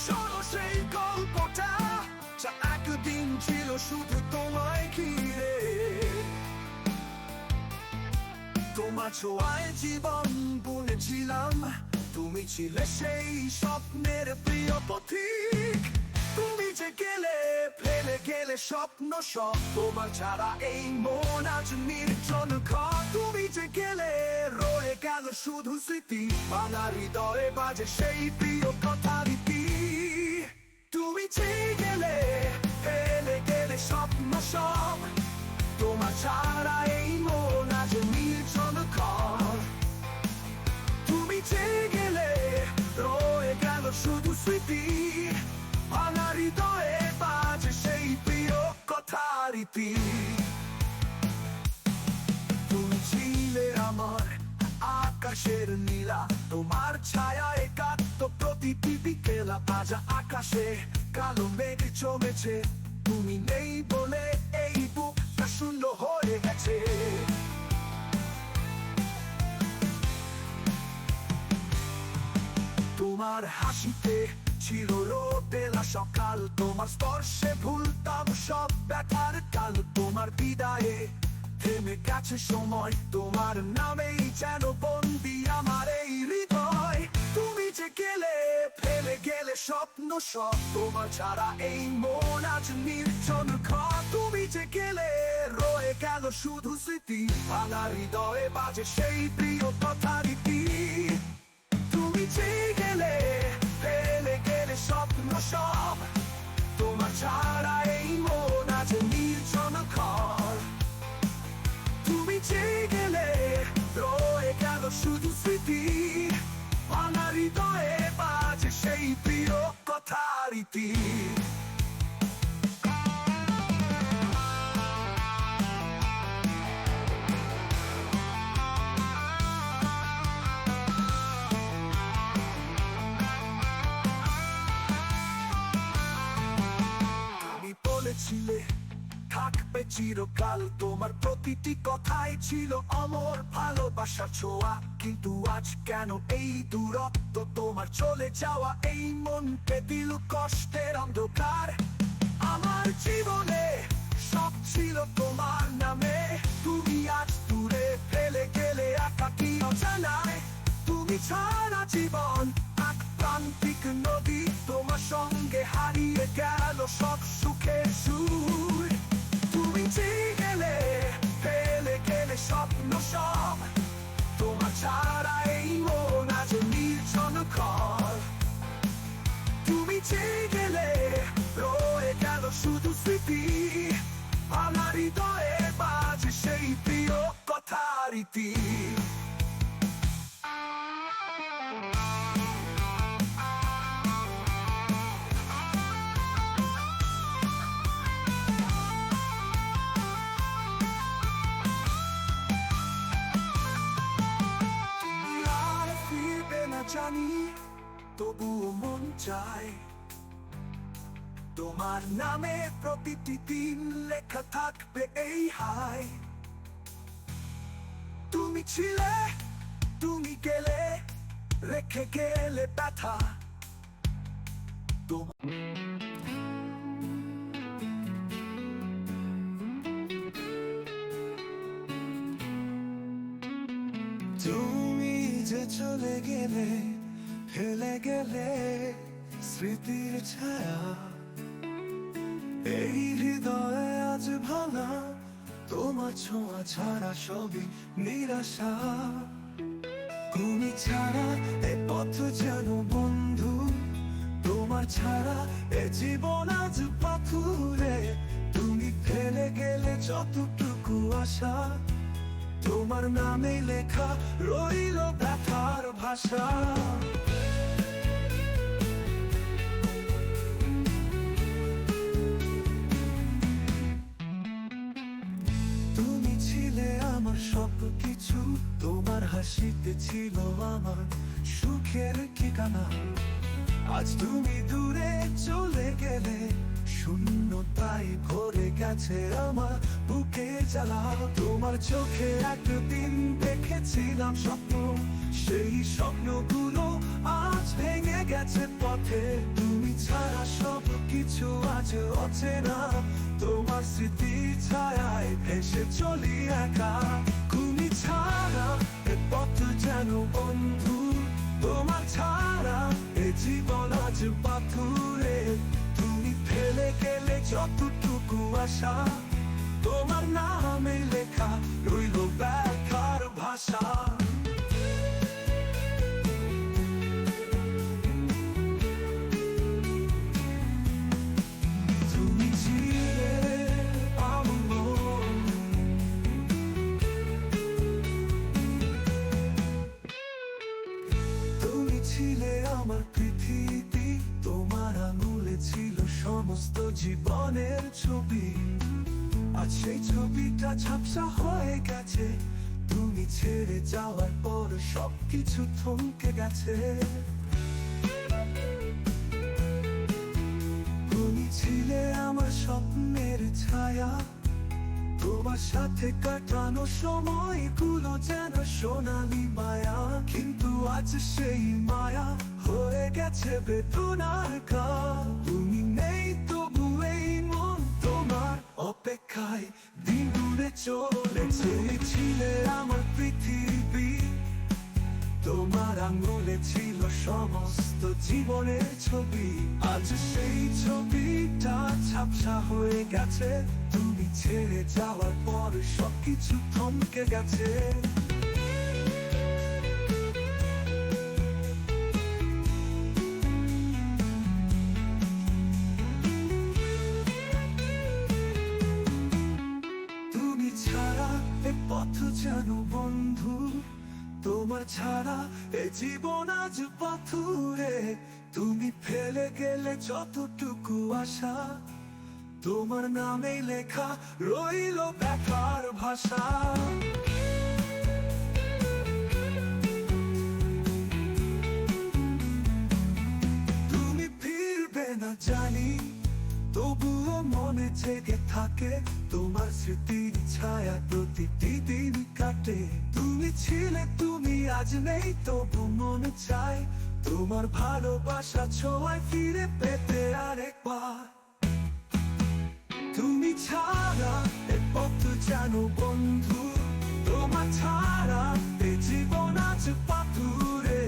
শোনো সেই গল্পটা, যা একদিন ছিল শুধু তোমায় ঘিরে। তোমার ছোঁয়ায় জীবন বুনেছিলাম, তুমি ছিলে সেই স্বপ্নের প্রিয় পথিক। তুমি যে গেলে, ফেলে গেলে স্বপ্ন সব, তোমার ছাড়া এই মন আজ নির্জন ঘর। তুমি যে গেলে, রয়ে গেল শুধু স্মৃতি, ভাঙা হৃদয়ে বাজে সেই প্রিয় কথা রীতি। তুমি যে গেলে, ফেলে গেলে স্বপ্ন সব, তোমার ছাড়া এই মন আজ নির্জন ঘর। তুমি যে গেলে, রয়ে গেল শুধু স্মৃতি, ভাঙা হৃদয়ে বাজে সেই প্রিয় কথা রীতি। তুমি ছিলে আমার আকাশের নীলা, তোমার ছায়ায় কাটতো প্রতিটি বিকেলা। তাজা আকাশে কালো মেঘ জমেছে, তুমি নেই বলে এই বুকটা শূন্য হয়ে গেছে। তোমার হাসিতে ছিল রোদেলা সকাল, তোমার স্পর্শে ভুলতাম সব ব্যথার কাল। তোমার বিদায়ে থেমে গেছে সময়, তোমার নামেই যেন বন্দি আমার এই হৃদয়। তুমি যে গেলে, ফেলে গেলে স্বপ্ন সব, তোমার ছাড়া এই মন আজ নির্জন ঘর। তুমি যে গেলে, রয়ে গেল শুধু স্মৃতি, ভাঙা হৃদয়ে বাজে সেই প্রিয় কথা রীতি। তুমি যে গেলে, ফেলে গেলে স্বপ্ন সব, তোমার ছাড়া এই মন আজ নির্জন ঘর। তুমি যে গেলে, রয়ে গেল শুধু স্মৃতি, ভাঙা হৃদয়ে বাজে সেই প্রিয় কথা রীতি। বলেছিলে থাকবে চিরকাল, তোমার প্রতিটি কথাই ছিল অমর ভালোবাসা ছোঁয়া। কিন্তু আজ কেন এই দূরত্ব, তোমার চলে যাওয়া এই মনকে দিল কষ্টের অন্ধকার। আমার জীবনে সব ছিল তোমার নামে, তুমি আজ দূরে ফেলে গেলে একাকী অজানায়। তুমি ছাড়া জীবন এক প্রান্তিক নদী, তোমার সঙ্গে হারিয়ে গেল সব সুখের সুর। তুমি যে গেলে, ফেলে গেলে স্বপ্ন সব, তোমার ছাড়া এই মন আজ নির্জন ঘর। তুমি যে গেলে, রয়ে গেল শুধু স্মৃতি, ভাঙা হৃদয়ে বাজে সেই প্রিয় কথা রীতি। জানি তবুও মন চায়, তোমার নামে প্রতিটি দিন লেখা থাকবে এই হাই। তুমি ছিলে, তুমি গেলে, রেখে গেলে ব্যথা। তুমি যে চলে গেলে, ফেলে গেলে স্মৃতির ছায়া, এই হৃদয়ে আজ ভাঙা, তোমার ছোঁয়া ছাড়া সবই নিরাশা। তুমি ছাড়া এ পথ যেন বন্ধু, তোমার ছাড়া এ জীবন আজ পাথুরে। তুমি ফেলে গেলে যতটুকু আশা, তোমার নামে লেখা রইল ব্যথার ভাষা। তুমি ছিলে আমার সব কিছু, তোমার হাসিতে ছিল আমার সুখের ঠিকানা। আজ তুমি দূরে চলে গেলে, শূন্যতায় ভরে গেছে আমার বুকে জ্বালা। তোমার চোখে একদিন দেখেছিলাম স্বপ্ন, সেই স্বপ্নগুলো আজ ভেঙে গেছে পথে। তুমি অচেনা, তোমার স্মৃতি ছায়ায় ভেসে চলি একা। তুমি ছাড়া এ পথ যেন বন্ধু, তোমার ছাড়া এ জীবন আজ পাথুরে। তুমি ফেলে গেলে যতটুকু আশা, তোমার নামে লেখা রইল ব্যথার ভাষা। তুমি ছিলে আমার মন, তুমি ছিলে আমার পৃথিবী, তোমার আঙুলে ছিল সমস্ত জীবনের ছবি। আজ সেই ছবিটা ঝাপসা হয়ে গেছে, তুমি ছেড়ে যাওয়ার পর সবকিছু থমকে গেছে। তুমি ছিলে আমার স্বপ্নের ছায়া, তোমার সাথে কাটানো সময়গুলো যেন সোনালি মায়া। কিন্তু আজ সেই মায়া হয়ে গেছে বেদনার গান। তুমি নেই তবু এই মন তোমার অপেক্ষায় দিন দূরে চলেছে। ছিলে আমার পৃথিবী, তোমার আঙুলে ছিল সমস্ত জীবনের ছবি। আজ সেই ছবিটা ঝাপসা হয়ে গেছে, তুমি ছেড়ে যাওয়ার পর সবকিছু থমকে গেছে। তুমি ছাড়া এ পথ যেন বন্ধু, তোমার ছাড়া এ জীবন আজ পাথুরে। তুমি ফেলে গেলে যতটুকু আশা, তোমার নামে লেখা রইল ব্যথার ভাষা। তুমি ফিরবে না জানি, তবুও মনে জেগে থাকে তোমার স্মৃতির ছায়া প্রতিটি দিন কাটে। তুমি ছিলে, তুমি আজ নেই, তবু মনে চায় তোমার ভালোবাসা ছোঁয়ায় ফিরে পেতে আরেকবার। তুমি ছাড়া এ পথ যেন বন্ধু, তোমার ছাড়া এ জীবন আজ পাথুরে।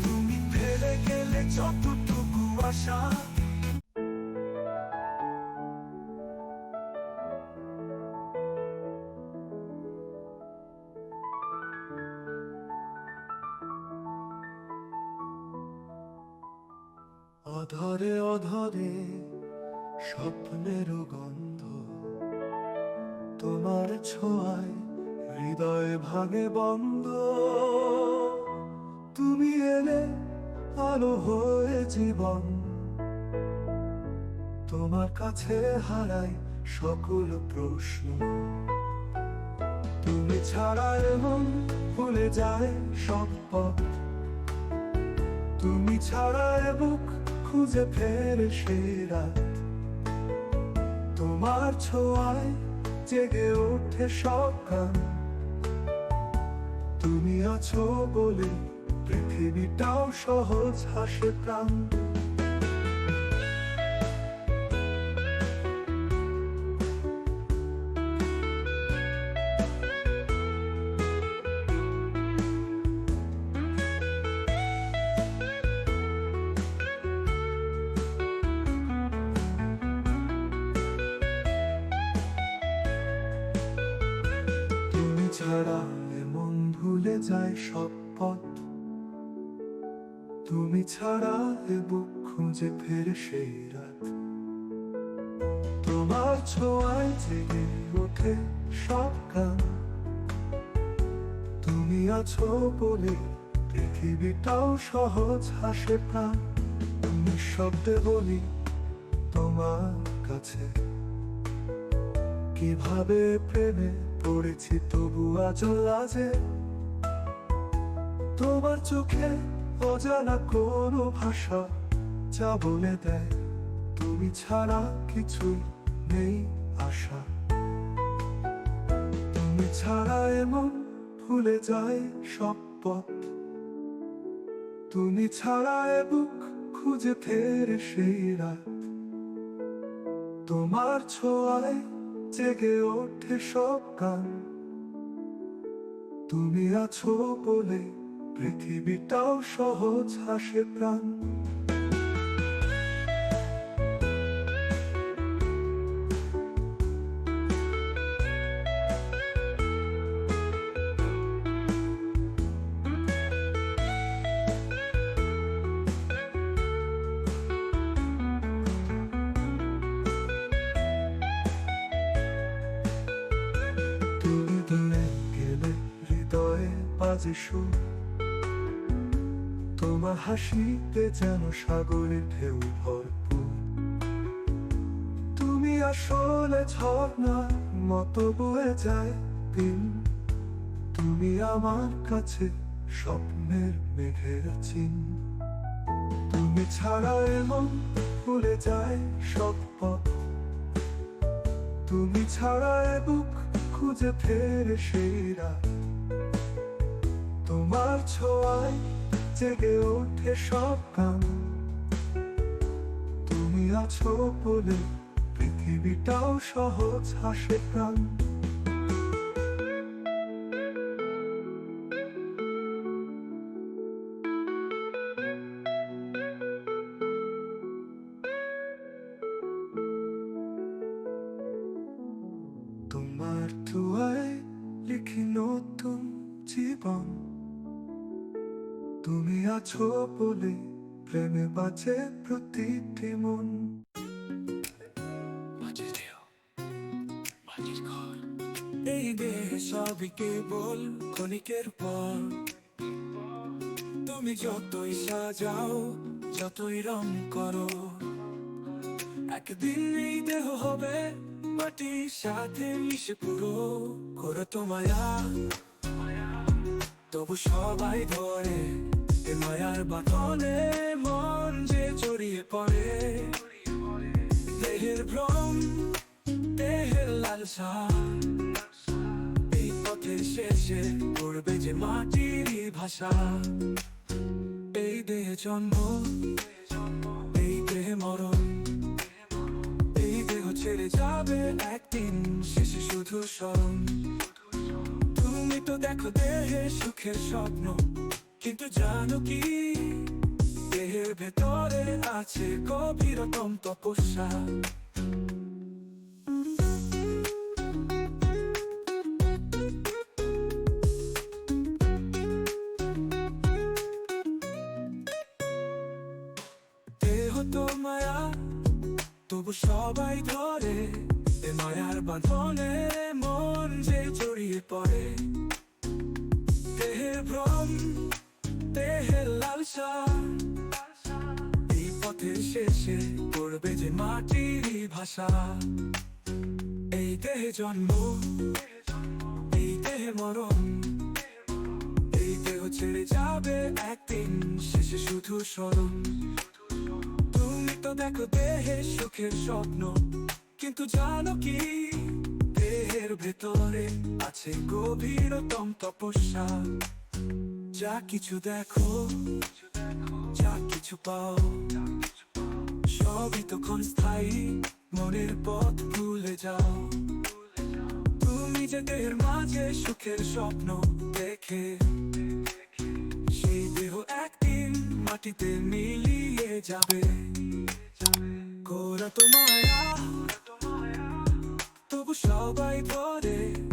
তুমি ফেলে গেলে যতটুকু আশা, অধরে অধরে স্বপ্নের গন্ধ, তোমার ছোঁয়ায় হৃদয় ভাঙে বন্ধ। তুমি এলে আলো হয়ে জীবন, তোমার কাছে হারাই সকল প্রশ্ন। তুমি ছাড়া এমন ভুলে যায় সব পথ, তুমি ছাড়া এ বুক খুঁজে ফেরে সেই রাত। তোমার ছোঁয়ায় জেগে ওঠে সকাল, তুমি আছো বলে পৃথিবীটাও সহজ হাসে প্রাণ। ছাড়া এমন ভুলে যায় সব পথ, তুমি ছাড়া এ বুক খুঁজে ফেরে সেই রাত। তোমার ছোঁয়ায় জেগে ওঠে সব গান, তুমি আছো বলে পৃথিবীটাও সহজ হাসে প্রাণ। তুমি শব্দে বলি তোমার কাছে, কিভাবে প্রেমে পড়েছি তবু আজও লাজে। তোমার চোখে অজানা কোনো ভাষা যা বলে দেয় তুমি ছাড়া কিছুই নেই আশা। তুমি ছাড়া এমন ভুলে যায় সব পথ, তুমি ছাড়া এ বুক খুঁজে ফেরে সেই রাত। তোমার ছোঁয়ায় জেগে ওঠে সব গান। তুমি আছো বলে পৃথিবীটাও সহজ হাসে প্রাণ। তুমি দূরে গেলে হৃদয়ে বাজে সুর, তোমার হাসিতে যেন সাগরের ঢেউ ভরপুর। তুমি আসলে ঝর্ণার মতো বয়ে যায় দিন। তুমি আমার কাছে স্বপ্নের মেঘের চিন। তুমি ছাড়া এমন ভুলে যায় সব পথ। তুমি ছাড়া এ বুক খুঁজে ফেরে সেই রাত। তোমার ছোঁয়ায় জেগে ওঠে সব গান। তুমি আছো বলে পৃথিবীটাও সহজ হাসে প্রাণ। তোমার দুয়ারে লিখি নতুন জীবন। তুমি আছো বলে প্রেমে বাজে প্রতিটি মন। এই দেহ সবই কেবল ক্ষণিকের পর। তুমি যতই সাজাও যতই রং করো, একদিন এই দেহ হবে মাটির সাথে মিশে পুরো। করে তো মায়া তবু সবাই ধরে এ মায়ার বাঁধনে মন যে জড়িয়ে পড়ে। দেহের ভ্রম দেহের লালসা, এই পথের শেষে পড়বে যে মাটির ভাষা। এই দেহে জন্ম এই দেহে মরণ, এই দেহ ছেড়ে যাবে একদিন শেষে শুধু স্মরণ। তুমি তো দেখো দেহে সুখের স্বপ্ন, কিন্তু জানো কি দেহের ভেতরে আছে গভীরতম তপস্যা। দেহ তো মায়া তবু সবাই ধরে এ মায়ার বাঁধনে মন যে জড়িয়ে পড়ে। দেহের ভ্রম দেহের লালসা, এই পথের শেষে পড়বে যে মাটির ভাষা। এই দেহে জন্ম এই দেহে মরণ, এই দেহ ছেড়ে যাবে একদিন শেষে শুধু স্মরণ। তুমি তো দেখো দেহে সুখের স্বপ্ন, কিন্তু জানো কি দেহের ভেতরে আছে গভীরতম তপস্যা। যা কিছু দেখো যা কিছু পাও সবই তখন স্থায়ী, মনের পথ ভুলে যাও। তুমি যে দেহের মাঝে সুখের স্বপ্ন দেখে, সেই দেহ একদিন মাটিতে মিলিয়ে যাবে।